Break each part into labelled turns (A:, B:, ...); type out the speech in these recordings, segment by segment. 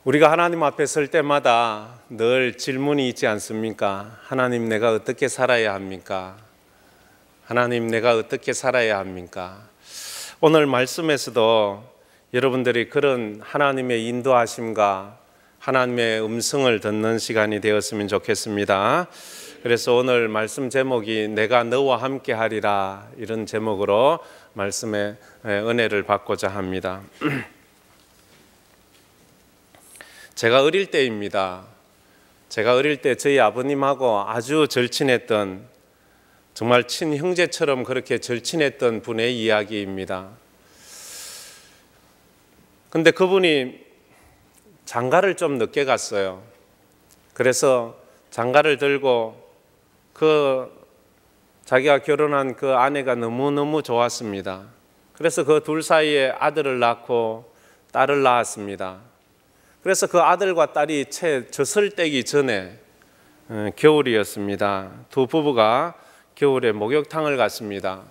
A: 우리가 하나님 앞에 설 때마다 늘 질문이 있지 않습니까? 하나님, 내가 어떻게 살아야 합니까? 하나님, 내가 어떻게 살아야 합니까? 오늘 말씀에서도 여러분들이 그런 하나님의 인도하심과 하나님의 음성을 듣는 시간이 되었으면 좋겠습니다. 그래서 오늘 말씀 제목이 내가 너와 함께 하리라, 이런 제목으로 말씀의 은혜를 받고자 합니다. 제가 어릴 때입니다. 제가 어릴 때 저희 아버님하고 아주 절친했던, 정말 친형제처럼 그렇게 절친했던 분의 이야기입니다. 근데 그분이 장가를 좀 늦게 갔어요. 그래서 장가를 들고 자기가 결혼한 그 아내가 너무너무 좋았습니다. 그래서 그 둘 사이에 아들을 낳고 딸을 낳았습니다. 그래서 그 아들과 딸이 채 젖을 떼기 전에 겨울이었습니다. 두 부부가 겨울에 목욕탕을 갔습니다.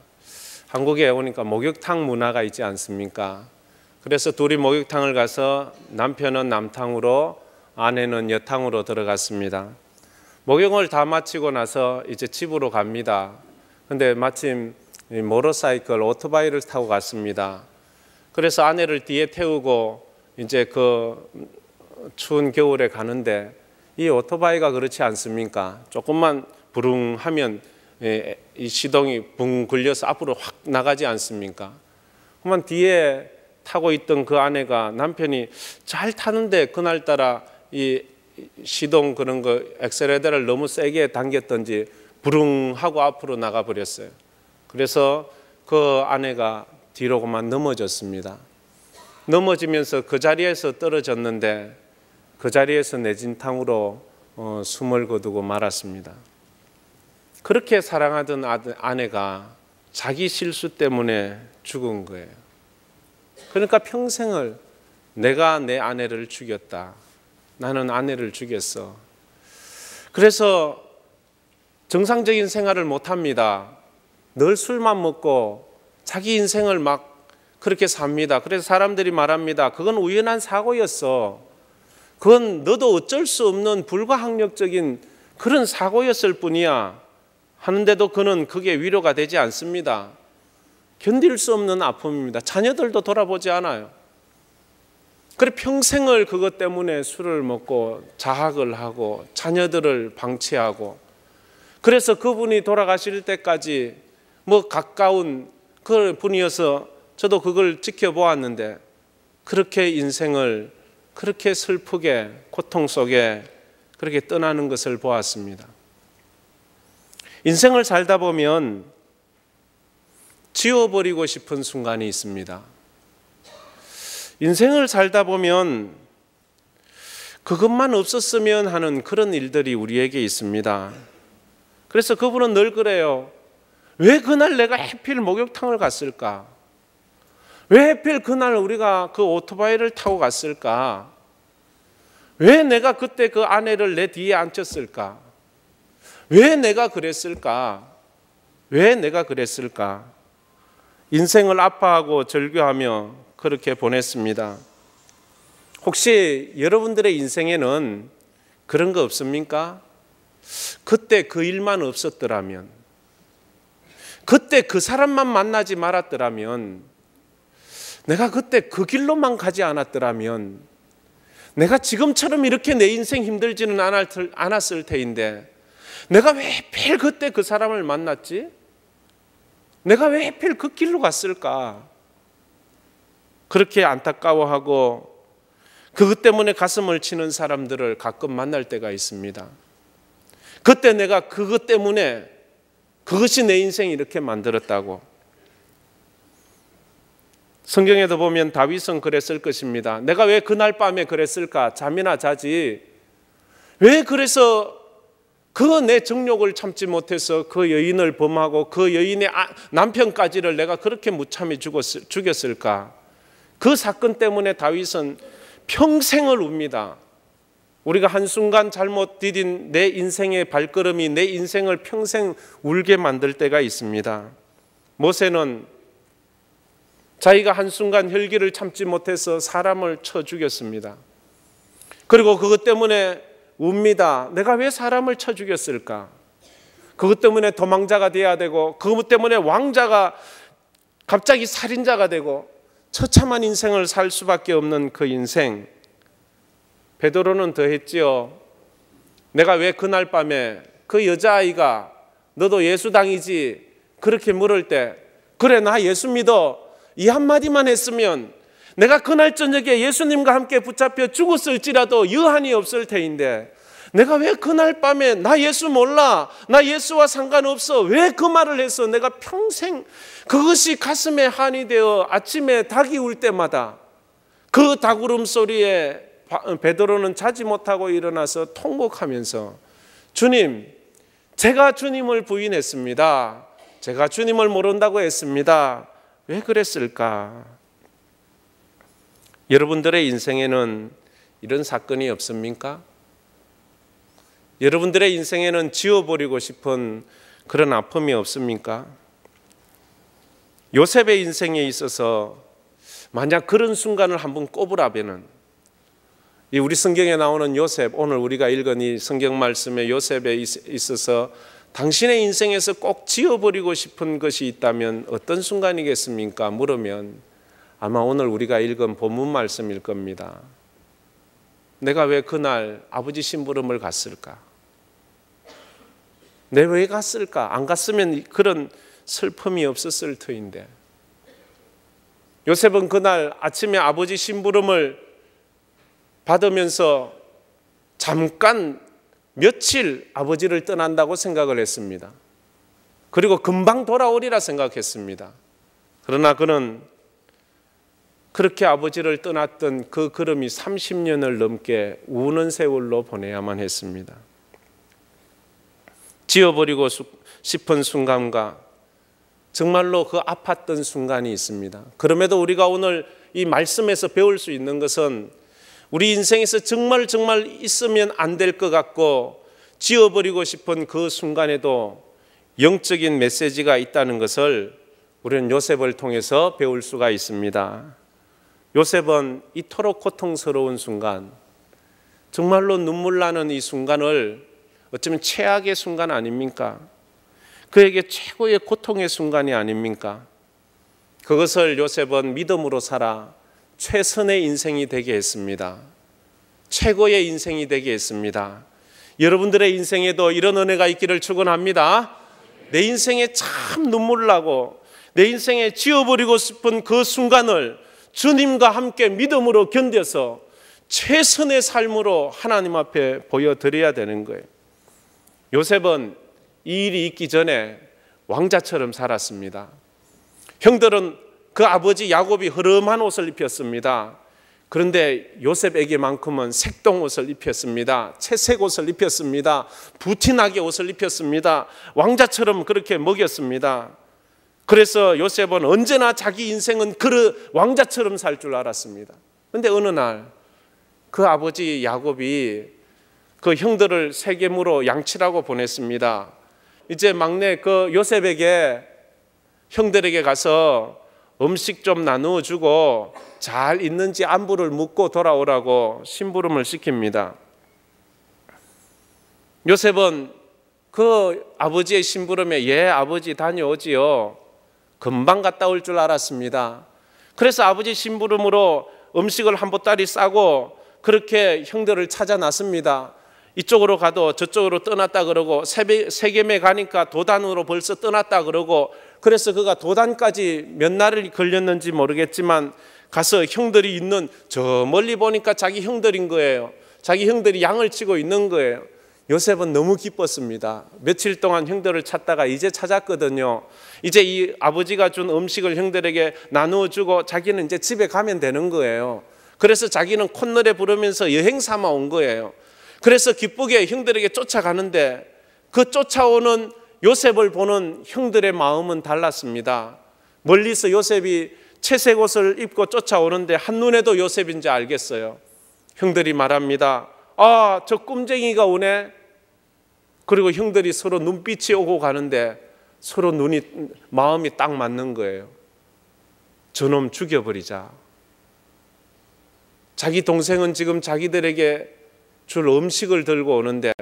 A: 한국에 오니까 목욕탕 문화가 있지 않습니까? 그래서 둘이 목욕탕을 가서 남편은 남탕으로 아내는 여탕으로 들어갔습니다. 목욕을 다 마치고 나서 이제 집으로 갑니다. 근데 마침 모터사이클, 오토바이를 타고 갔습니다. 그래서 아내를 뒤에 태우고 이제 그 추운 겨울에 가는데 이 오토바이가 그렇지 않습니까? 조금만 부릉하면 이 시동이 붕 굴려서 앞으로 확 나가지 않습니까? 그러면 뒤에 타고 있던 그 아내가 남편이 잘 타는데 그날따라 이 시동 그런 거 엑셀레이터를 너무 세게 당겼던지 부릉하고 앞으로 나가 버렸어요. 그래서 그 아내가 뒤로만 넘어졌습니다. 넘어지면서 그 자리에서 떨어졌는데 그 자리에서 내진탕으로 숨을 거두고 말았습니다. 그렇게 사랑하던 아내가 자기 실수 때문에 죽은 거예요. 그러니까 평생을 내가 내 아내를 죽였다, 나는 아내를 죽였어. 그래서 정상적인 생활을 못합니다. 늘 술만 먹고 자기 인생을 막 그렇게 삽니다. 그래서 사람들이 말합니다. 그건 우연한 사고였어. 그건 너도 어쩔 수 없는 불가항력적인 그런 사고였을 뿐이야 하는데도 그는 그게 위로가 되지 않습니다. 견딜 수 없는 아픔입니다. 자녀들도 돌아보지 않아요. 그래 평생을 그것 때문에 술을 먹고 자학을 하고 자녀들을 방치하고, 그래서 그분이 돌아가실 때까지 뭐 가까운 그 분이어서 저도 그걸 지켜보았는데 그렇게 인생을 그렇게 슬프게 고통 속에 그렇게 떠나는 것을 보았습니다. 인생을 살다 보면 지워버리고 싶은 순간이 있습니다. 인생을 살다 보면 그것만 없었으면 하는 그런 일들이 우리에게 있습니다. 그래서 그분은 늘 그래요. 왜 그날 내가 하필 목욕탕을 갔을까? 왜 하필 그날 우리가 그 오토바이를 타고 갔을까? 왜 내가 그때 그 아내를 내 뒤에 앉혔을까? 왜 내가 그랬을까? 왜 내가 그랬을까? 인생을 아파하고 절규하며 그렇게 보냈습니다. 혹시 여러분들의 인생에는 그런 거 없습니까? 그때 그 일만 없었더라면, 그때 그 사람만 만나지 말았더라면, 내가 그때 그 길로만 가지 않았더라면 내가 지금처럼 이렇게 내 인생 힘들지는 않았을 테인데 내가 왜 하필 그때 그 사람을 만났지? 내가 왜 하필 그 길로 갔을까? 그렇게 안타까워하고 그것 때문에 가슴을 치는 사람들을 가끔 만날 때가 있습니다. 그때 내가 그것 때문에 그것이 내 인생 이렇게 만들었다고. 성경에도 보면 다윗은 그랬을 것입니다. 내가 왜 그날 밤에 그랬을까? 잠이나 자지. 왜 그래서 그 내 정욕을 참지 못해서 그 여인을 범하고 그 여인의 남편까지를 내가 그렇게 무참히 죽였을까? 그 사건 때문에 다윗은 평생을 웁니다. 우리가 한순간 잘못 디딘 내 인생의 발걸음이 내 인생을 평생 울게 만들 때가 있습니다. 모세는 자기가 한순간 혈기를 참지 못해서 사람을 쳐 죽였습니다. 그리고 그것 때문에 웁니다. 내가 왜 사람을 쳐 죽였을까? 그것 때문에 도망자가 돼야 되고, 그것 때문에 왕자가 갑자기 살인자가 되고 처참한 인생을 살 수밖에 없는 그 인생. 베드로는 더했지요. 내가 왜 그날 밤에 그 여자아이가 너도 예수당이지 그렇게 물을 때, 그래 나 예수 믿어, 이 한마디만 했으면 내가 그날 저녁에 예수님과 함께 붙잡혀 죽었을지라도 여한이 없을 테인데, 내가 왜 그날 밤에 나 예수 몰라, 나 예수와 상관없어, 왜 그 말을 해서 내가 평생 그것이 가슴에 한이 되어 아침에 닭이 울 때마다 그 닭 울음소리에 베드로는 자지 못하고 일어나서 통곡하면서, 주님, 제가 주님을 부인했습니다. 제가 주님을 모른다고 했습니다. 왜 그랬을까? 여러분들의 인생에는 이런 사건이 없습니까? 여러분들의 인생에는 지워버리고 싶은 그런 아픔이 없습니까? 요셉의 인생에 있어서 만약 그런 순간을 한번 꼽으라면은, 이 우리 성경에 나오는 요셉, 오늘 우리가 읽은 이 성경 말씀의 요셉에 있어서 당신의 인생에서 꼭 지워버리고 싶은 것이 있다면 어떤 순간이겠습니까? 물으면 아마 오늘 우리가 읽은 본문 말씀일 겁니다. 내가 왜 그날 아버지 심부름을 갔을까? 내가 왜 갔을까? 안 갔으면 그런 슬픔이 없었을 터인데. 요셉은 그날 아침에 아버지 심부름을 받으면서 잠깐 며칠 아버지를 떠난다고 생각을 했습니다. 그리고 금방 돌아오리라 생각했습니다. 그러나 그는 그렇게 아버지를 떠났던 그 걸음이 30년을 넘게 우는 세월로 보내야만 했습니다. 지워버리고 싶은 순간과 정말로 그 아팠던 순간이 있습니다. 그럼에도 우리가 오늘 이 말씀에서 배울 수 있는 것은, 우리 인생에서 정말 있으면 안 될 것 같고 지워버리고 싶은 그 순간에도 영적인 메시지가 있다는 것을 우리는 요셉을 통해서 배울 수가 있습니다. 요셉은 이토록 고통스러운 순간, 정말로 눈물 나는 이 순간을 어쩌면 최악의 순간 아닙니까? 그에게 최고의 고통의 순간이 아닙니까? 그것을 요셉은 믿음으로 살아 최선의 인생이 되게 했습니다. 최고의 인생이 되게 했습니다. 여러분들의 인생에도 이런 은혜가 있기를 축원합니다. 내 인생에 참 눈물 나고 내 인생에 지워버리고 싶은 그 순간을 주님과 함께 믿음으로 견뎌서 최선의 삶으로 하나님 앞에 보여드려야 되는 거예요. 요셉은 이 일이 있기 전에 왕자처럼 살았습니다. 형들은 그 아버지 야곱이 흐름한 옷을 입혔습니다. 그런데 요셉에게만큼은 색동 옷을 입혔습니다. 채색 옷을 입혔습니다. 부티나게 옷을 입혔습니다. 왕자처럼 그렇게 먹였습니다. 그래서 요셉은 언제나 자기 인생은 그 왕자처럼 살 줄 알았습니다. 그런데 어느 날 그 아버지 야곱이 그 형들을 세겜으로 양치라고 보냈습니다. 이제 막내 그 요셉에게, 형들에게 가서 음식 좀 나누어 주고 잘 있는지 안부를 묻고 돌아오라고 심부름을 시킵니다. 요셉은 그 아버지의 심부름에 예 아버지 다녀오지요, 금방 갔다 올 줄 알았습니다. 그래서 아버지 심부름으로 음식을 한 보따리 싸고 그렇게 형들을 찾아 나섭니다. 이쪽으로 가도 저쪽으로 떠났다 그러고, 세겜에 가니까 도단으로 벌써 떠났다 그러고, 그래서 그가 도단까지 몇 날이 걸렸는지 모르겠지만 가서 형들이 있는 저 멀리 보니까 자기 형들인 거예요. 자기 형들이 양을 치고 있는 거예요. 요셉은 너무 기뻤습니다. 며칠 동안 형들을 찾다가 이제 찾았거든요. 이제 이 아버지가 준 음식을 형들에게 나누어 주고 자기는 이제 집에 가면 되는 거예요. 그래서 자기는 콧노래 부르면서 여행 삼아 온 거예요. 그래서 기쁘게 형들에게 쫓아가는데 그 쫓아오는 요셉을 보는 형들의 마음은 달랐습니다. 멀리서 요셉이 채색 옷을 입고 쫓아오는데 한눈에도 요셉인지 알겠어요. 형들이 말합니다. 아, 저 꼼쟁이가 오네. 그리고 형들이 서로 눈빛이 오고 가는데 서로 마음이 딱 맞는 거예요. 저놈 죽여버리자. 자기 동생은 지금 자기들에게 줄 음식을 들고 오는데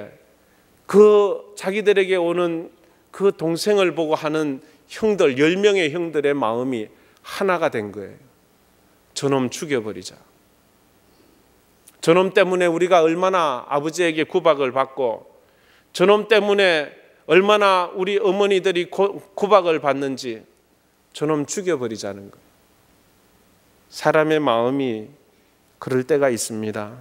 A: 그 자기들에게 오는 그 동생을 보고 하는 형들, 10명의 형들의 마음이 하나가 된 거예요. 저놈 죽여버리자. 저놈 때문에 우리가 얼마나 아버지에게 구박을 받고, 저놈 때문에 얼마나 우리 어머니들이 구박을 받는지, 저놈 죽여버리자는 거예요. 사람의 마음이 그럴 때가 있습니다.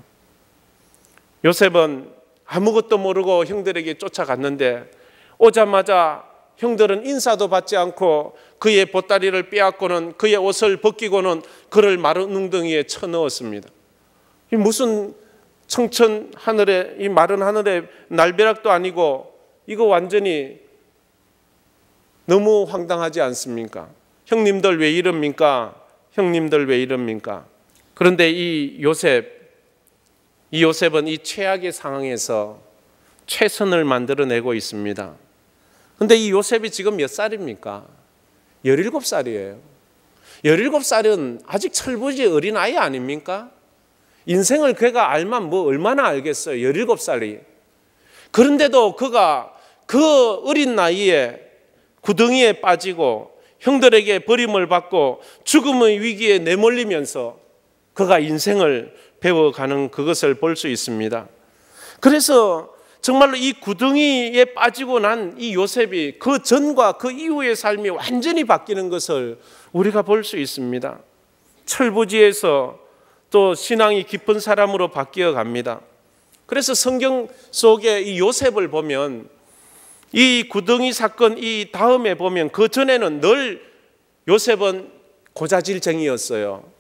A: 요셉은 아무것도 모르고 형들에게 쫓아갔는데 오자마자 형들은 인사도 받지 않고 그의 보따리를 빼앗고는 그의 옷을 벗기고는 그를 마른 웅덩이에 쳐넣었습니다. 이 무슨 청천 하늘에, 이 마른 하늘에 날벼락도 아니고 이거 완전히 너무 황당하지 않습니까? 형님들 왜 이럽니까? 형님들 왜 이럽니까? 그런데 이 요셉은 이 최악의 상황에서 최선을 만들어내고 있습니다. 그런데 이 요셉이 지금 몇 살입니까? 17살이에요. 17살은 아직 철부지 어린아이 아닙니까? 인생을 그가 알면 뭐 얼마나 알겠어요. 17살이. 그런데도 그가 그 어린 나이에 구덩이에 빠지고 형들에게 버림을 받고 죽음의 위기에 내몰리면서 그가 인생을 배워가는 그것을 볼 수 있습니다. 그래서 정말로 이 구덩이에 빠지고 난 이 요셉이 그 전과 그 이후의 삶이 완전히 바뀌는 것을 우리가 볼 수 있습니다. 철부지에서 또 신앙이 깊은 사람으로 바뀌어 갑니다. 그래서 성경 속에 이 요셉을 보면 이 구덩이 사건 이 다음에 보면 그 전에는 늘 요셉은 고자질쟁이였어요.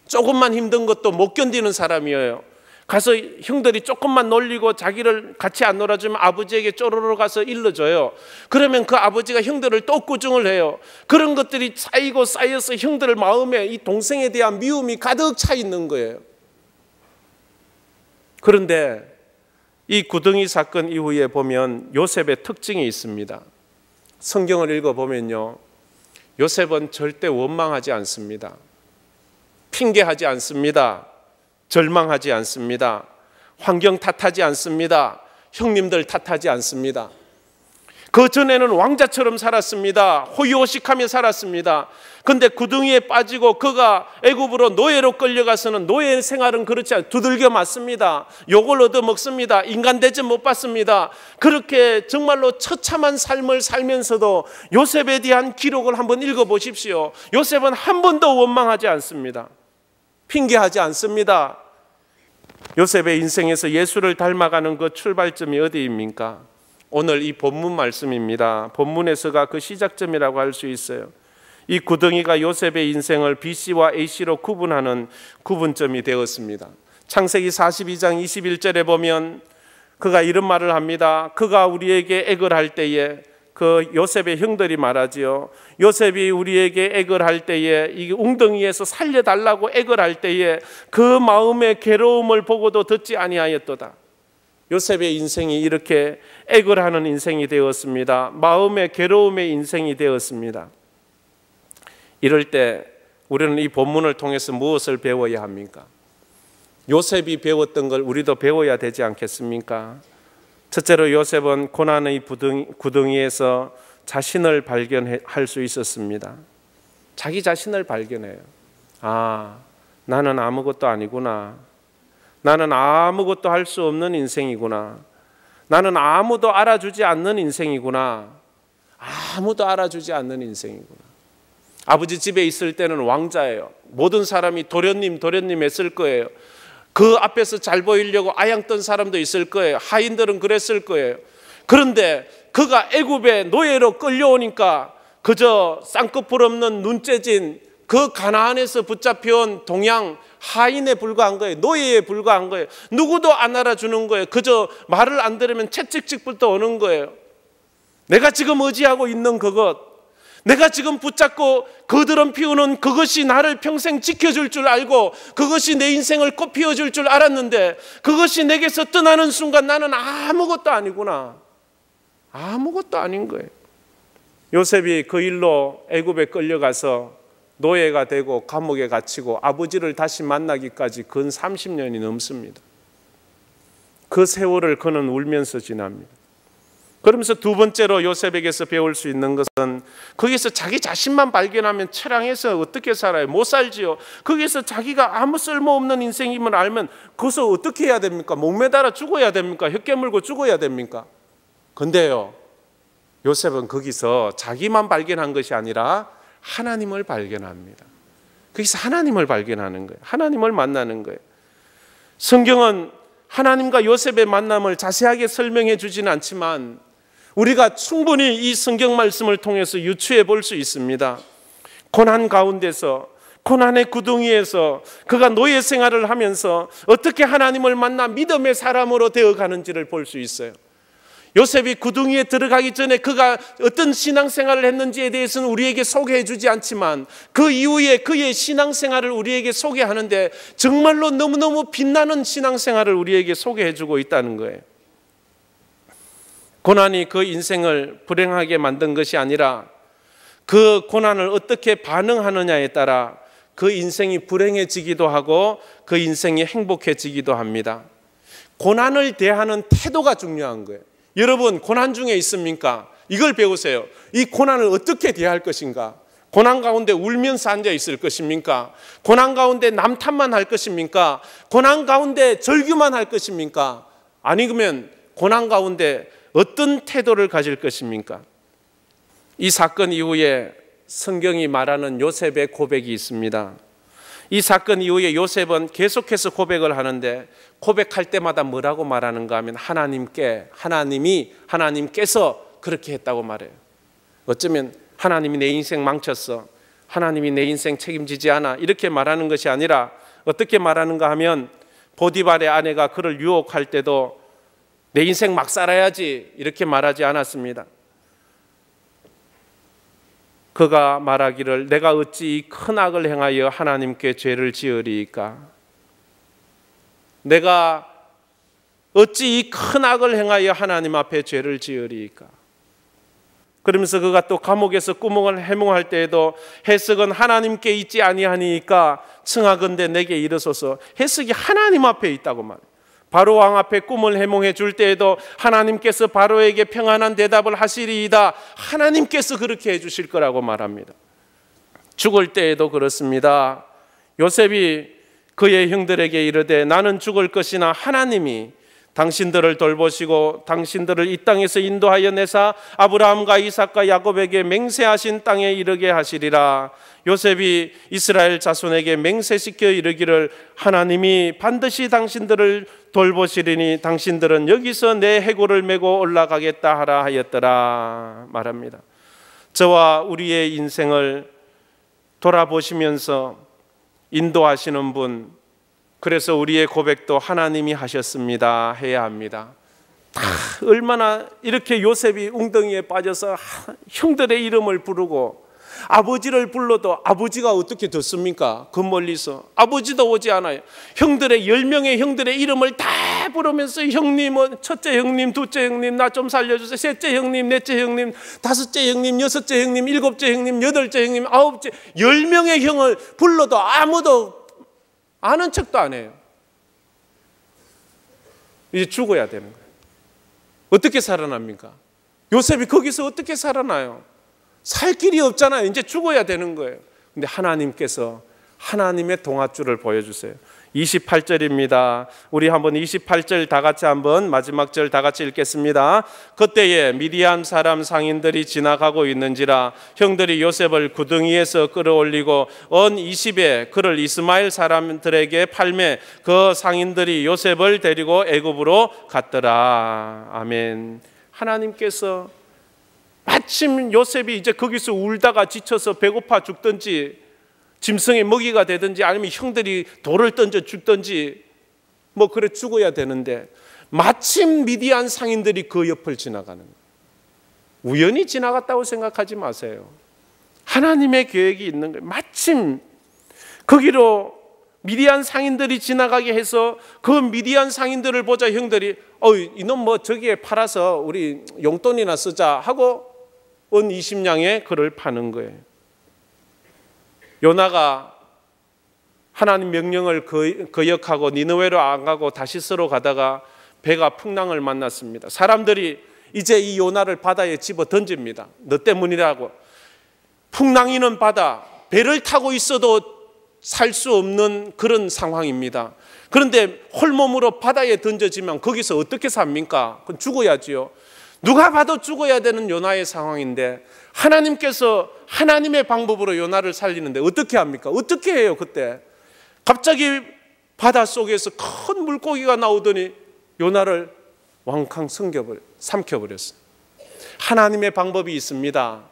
A: 조금만 힘든 것도 못 견디는 사람이에요. 가서 형들이 조금만 놀리고 자기를 같이 안 놀아주면 아버지에게 쪼르르 가서 일러줘요. 그러면 그 아버지가 형들을 또 꾸중을 해요. 그런 것들이 쌓이고 쌓여서 형들 마음에 이 동생에 대한 미움이 가득 차 있는 거예요. 그런데 이 구덩이 사건 이후에 보면 요셉의 특징이 있습니다. 성경을 읽어보면요, 요셉은 절대 원망하지 않습니다. 핑계하지 않습니다. 절망하지 않습니다. 환경 탓하지 않습니다. 형님들 탓하지 않습니다. 그 전에는 왕자처럼 살았습니다. 호의호식하며 살았습니다. 그런데 구덩이에 빠지고 그가 애굽으로 노예로 끌려가서는 노예 생활은 그렇지 않아요. 두들겨 맞습니다. 욕을 얻어먹습니다. 인간 대접 못 받습니다. 그렇게 정말로 처참한 삶을 살면서도 요셉에 대한 기록을 한번 읽어보십시오. 요셉은 한 번도 원망하지 않습니다. 핑계하지 않습니다. 요셉의 인생에서 예수를 닮아가는 그 출발점이 어디입니까? 오늘 이 본문 말씀입니다. 본문에서가 그 시작점이라고 할 수 있어요. 이 구덩이가 요셉의 인생을 BC와 AC로 구분하는 구분점이 되었습니다. 창세기 42장 21절에 보면 그가 이런 말을 합니다. 그가 우리에게 액을 할 때에, 그 요셉의 형들이 말하지요. 요셉이 우리에게 액을 할 때에, 이 웅덩이에서 살려달라고 액을 할 때에 그 마음의 괴로움을 보고도 듣지 아니하였도다. 요셉의 인생이 이렇게 액을 하는 인생이 되었습니다. 마음의 괴로움의 인생이 되었습니다. 이럴 때 우리는 이 본문을 통해서 무엇을 배워야 합니까? 요셉이 배웠던 걸 우리도 배워야 되지 않겠습니까? 첫째로 요셉은 고난의 구덩이에서 자신을 발견할 수 있었습니다. 자기 자신을 발견해요. 아, 나는 아무것도 아니구나. 나는 아무것도 할 수 없는 인생이구나. 나는 아무도 알아주지 않는 인생이구나. 아무도 알아주지 않는 인생이구나. 아버지 집에 있을 때는 왕자예요. 모든 사람이 도련님 했을 거예요. 그 앞에서 잘 보이려고 아양떤 사람도 있을 거예요. 하인들은 그랬을 거예요. 그런데 그가 애굽의 노예로 끌려오니까 그저 쌍꺼풀 없는 눈째진 그 가나안에서 붙잡혀온 동양 하인에 불과한 거예요. 노예에 불과한 거예요. 누구도 안 알아주는 거예요. 그저 말을 안 들으면 채찍질부터 오는 거예요. 내가 지금 의지하고 있는 그것, 내가 지금 붙잡고 거드름 피우는 그것이 나를 평생 지켜줄 줄 알고 그것이 내 인생을 꽃 피워줄 줄 알았는데 그것이 내게서 떠나는 순간 나는 아무것도 아니구나. 아무것도 아닌 거예요. 요셉이 그 일로 애굽에 끌려가서 노예가 되고 감옥에 갇히고 아버지를 다시 만나기까지 근 30년이 넘습니다. 그 세월을 그는 울면서 지납니다. 그러면서 두 번째로 요셉에게서 배울 수 있는 것은 거기서 자기 자신만 발견하면 처량해서 어떻게 살아요? 못 살지요. 거기서 자기가 아무 쓸모없는 인생임을 알면 거기서 어떻게 해야 됩니까? 목매달아 죽어야 됩니까? 혀 깨물고 죽어야 됩니까? 근데요, 요셉은 거기서 자기만 발견한 것이 아니라 하나님을 발견합니다. 거기서 하나님을 발견하는 거예요. 하나님을 만나는 거예요. 성경은 하나님과 요셉의 만남을 자세하게 설명해 주지는 않지만 우리가 충분히 이 성경 말씀을 통해서 유추해 볼 수 있습니다. 고난 가운데서, 고난의 구덩이에서 그가 노예 생활을 하면서 어떻게 하나님을 만나 믿음의 사람으로 되어가는지를 볼 수 있어요. 요셉이 구덩이에 들어가기 전에 그가 어떤 신앙생활을 했는지에 대해서는 우리에게 소개해 주지 않지만 그 이후에 그의 신앙생활을 우리에게 소개하는데 정말로 너무너무 빛나는 신앙생활을 우리에게 소개해 주고 있다는 거예요. 고난이 그 인생을 불행하게 만든 것이 아니라 그 고난을 어떻게 반응하느냐에 따라 그 인생이 불행해지기도 하고 그 인생이 행복해지기도 합니다. 고난을 대하는 태도가 중요한 거예요. 여러분, 고난 중에 있습니까? 이걸 배우세요. 이 고난을 어떻게 대할 것인가? 고난 가운데 울면서 앉아 있을 것입니까? 고난 가운데 남탓만 할 것입니까? 고난 가운데 절규만 할 것입니까? 아니면 고난 가운데 어떤 태도를 가질 것입니까? 이 사건 이후에 성경이 말하는 요셉의 고백이 있습니다. 이 사건 이후에 요셉은 계속해서 고백을 하는데 고백할 때마다 뭐라고 말하는가 하면 하나님께서 그렇게 했다고 말해요. 어쩌면 하나님이 내 인생 망쳤어, 하나님이 내 인생 책임지지 않아, 이렇게 말하는 것이 아니라 어떻게 말하는가 하면 보디발의 아내가 그를 유혹할 때도 내 인생 막 살아야지 이렇게 말하지 않았습니다. 그가 말하기를 내가 어찌 이 큰 악을 행하여 하나님께 죄를 지으리이까? 내가 어찌 이 큰 악을 행하여 하나님 앞에 죄를 지으리이까? 그러면서 그가 또 감옥에서 꾸멍을 해몽할 때에도 해석은 하나님께 있지 아니하니까 청하건대 내게 이르소서. 해석이 하나님 앞에 있다고 말해요. 바로 왕 앞에 꿈을 해몽해 줄 때에도 하나님께서 바로에게 평안한 대답을 하시리이다. 하나님께서 그렇게 해 주실 거라고 말합니다. 죽을 때에도 그렇습니다. 요셉이 그의 형들에게 이르되 나는 죽을 것이나 하나님이 당신들을 돌보시고 당신들을 이 땅에서 인도하여 내사 아브라함과 이삭과 야곱에게 맹세하신 땅에 이르게 하시리라. 요셉이 이스라엘 자손에게 맹세시켜 이르기를 하나님이 반드시 당신들을 돌보시리니 당신들은 여기서 내 해골을 메고 올라가겠다 하라 하였더라 말합니다. 저와 우리의 인생을 돌아보시면서 인도하시는 분, 그래서 우리의 고백도 하나님이 하셨습니다 해야 합니다. 얼마나 이렇게 요셉이 웅덩이에 빠져서 형들의 이름을 부르고 아버지를 불러도 아버지가 어떻게 듣습니까? 그 멀리서 아버지도 오지 않아요. 형들의 10명의 형들의 이름을 다 부르면서 형님은 첫째 형님, 둘째 형님 나 좀 살려주세요, 셋째 형님, 넷째 형님, 다섯째 형님, 여섯째 형님, 일곱째 형님, 여덟째 형님, 아홉째, 10명의 형을 불러도 아무도 아는 척도 안 해요. 이제 죽어야 되는 거예요. 어떻게 살아납니까? 요셉이 거기서 어떻게 살아나요? 살 길이 없잖아요. 이제 죽어야 되는 거예요. 근데 하나님께서 하나님의 동아줄을 보여주세요. 28절입니다. 우리 한번 28절 다 같이 한번 마지막 절 다 같이 읽겠습니다. 그때에 미디안 사람 상인들이 지나가고 있는지라 형들이 요셉을 구덩이에서 끌어올리고 언 20에 그를 이스마엘 사람들에게 팔매 그 상인들이 요셉을 데리고 애굽으로 갔더라. 아멘. 하나님께서 마침 요셉이 이제 거기서 울다가 지쳐서 배고파 죽든지 짐승의 먹이가 되든지 아니면 형들이 돌을 던져 죽든지 뭐 그래 죽어야 되는데 마침 미디안 상인들이 그 옆을 지나가는 거예요. 우연히 지나갔다고 생각하지 마세요. 하나님의 계획이 있는 거예요. 마침 거기로 미디안 상인들이 지나가게 해서 그 미디안 상인들을 보자 형들이 이놈 뭐 저기에 팔아서 우리 용돈이나 쓰자 하고 은 20냥에 그를 파는 거예요. 요나가 하나님 명령을 거역하고 니느웨로 안 가고 다시스로 가다가 배가 풍랑을 만났습니다. 사람들이 이제 이 요나를 바다에 집어 던집니다. 너 때문이라고. 풍랑이는 바다, 배를 타고 있어도 살 수 없는 그런 상황입니다. 그런데 홀몸으로 바다에 던져지면 거기서 어떻게 삽니까? 그건 죽어야지요. 누가 봐도 죽어야 되는 요나의 상황인데 하나님께서 하나님의 방법으로 요나를 살리는데 어떻게 합니까? 어떻게 해요 그때? 갑자기 바닷속에서 큰 물고기가 나오더니 요나를 왕캉 삼켜버렸어요. 하나님의 방법이 있습니다.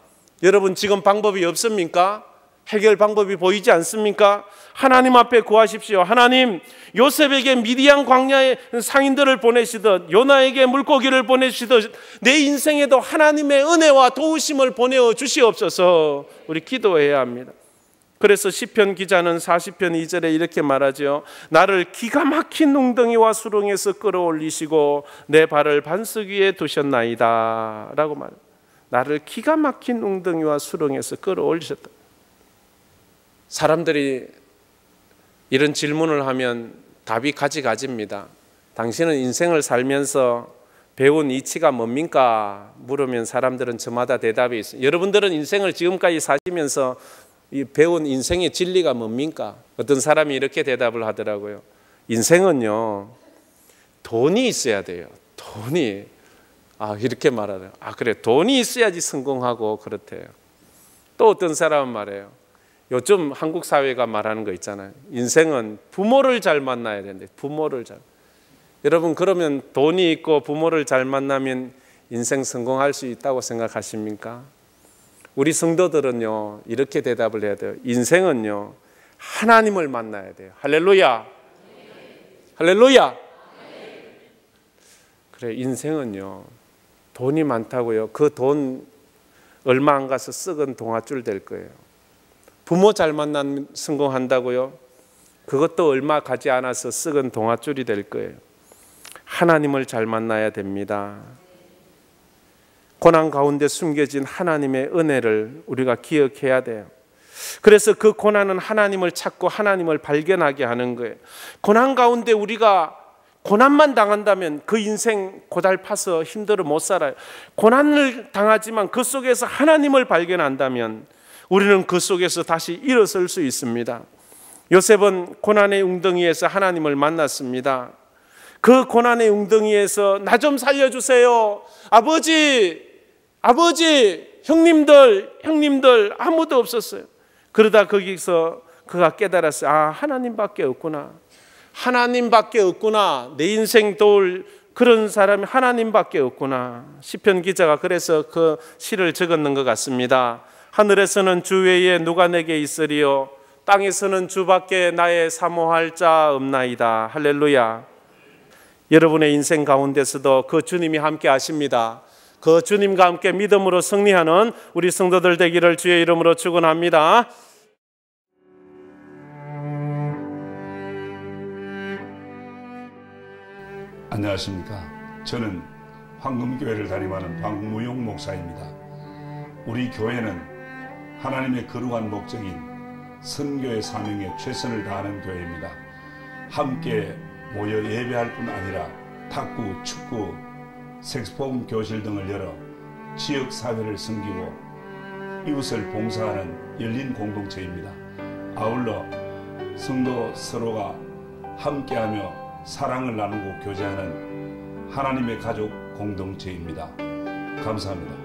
A: 여러분 지금 방법이 없습니까? 해결 방법이 보이지 않습니까? 하나님 앞에 구하십시오. 하나님, 요셉에게 미디안 광야에 상인들을 보내시듯 요나에게 물고기를 보내시듯 내 인생에도 하나님의 은혜와 도우심을 보내어 주시옵소서. 우리 기도해야 합니다. 그래서 시편 기자는 40편 2절에 이렇게 말하죠. 나를 기가 막힌 웅덩이와 수렁에서 끌어올리시고 내 발을 반석 위에 두셨나이다 라고 말합니다. 나를 기가 막힌 웅덩이와 수렁에서 끌어올리셨다. 사람들이 이런 질문을 하면 답이 가지가지입니다. 당신은 인생을 살면서 배운 이치가 뭡니까? 물으면 사람들은 저마다 대답이 있어요. 여러분들은 인생을 지금까지 사시면서 배운 인생의 진리가 뭡니까? 어떤 사람이 이렇게 대답을 하더라고요. 인생은요, 돈이 있어야 돼요. 돈이. 이렇게 말하더라고요. 그래, 돈이 있어야지 성공하고 그렇대요. 또 어떤 사람은 말해요. 요즘 한국 사회가 말하는 거 있잖아요. 인생은 부모를 잘 만나야 되는데 부모를 잘. 여러분 그러면 돈이 있고 부모를 잘 만나면 인생 성공할 수 있다고 생각하십니까? 우리 성도들은요 이렇게 대답을 해야 돼요. 인생은요 하나님을 만나야 돼요. 할렐루야. 할렐루야. 그래, 인생은요 돈이 많다고요. 그 돈 얼마 안 가서 썩은 동아줄 될 거예요. 부모 잘 만나면 성공한다고요? 그것도 얼마 가지 않아서 썩은 동아줄이 될 거예요. 하나님을 잘 만나야 됩니다. 고난 가운데 숨겨진 하나님의 은혜를 우리가 기억해야 돼요. 그래서 그 고난은 하나님을 찾고 하나님을 발견하게 하는 거예요. 고난 가운데 우리가 고난만 당한다면 그 인생 고달파서 힘들어 못 살아요. 고난을 당하지만 그 속에서 하나님을 발견한다면 우리는 그 속에서 다시 일어설 수 있습니다. 요셉은 고난의 웅덩이에서 하나님을 만났습니다. 그 고난의 웅덩이에서 나 좀 살려주세요. 아버지, 형님들 아무도 없었어요. 그러다 거기서 그가 깨달았어요. 하나님밖에 없구나. 하나님밖에 없구나. 내 인생 도울 그런 사람이 하나님밖에 없구나. 시편 기자가 그래서 그 시를 적었는 것 같습니다. 하늘에서는 주 외에 누가 내게 있으리요 땅에서는 주밖에 나의 사모할 자 없나이다. 할렐루야. 여러분의 인생 가운데서도 그 주님이 함께 하십니다. 그 주님과 함께 믿음으로 승리하는 우리 성도들 되기를 주의 이름으로 축원합니다.
B: 안녕하십니까. 저는 황금교회를 담임하는 박무용 목사입니다. 우리 교회는 하나님의 거룩한 목적인 선교의 사명에 최선을 다하는 교회입니다. 함께 모여 예배할 뿐 아니라 탁구, 축구, 색소폰 교실 등을 열어 지역사회를 섬기고 이웃을 봉사하는 열린 공동체입니다. 아울러 성도 서로가 함께하며 사랑을 나누고 교제하는 하나님의 가족 공동체입니다. 감사합니다.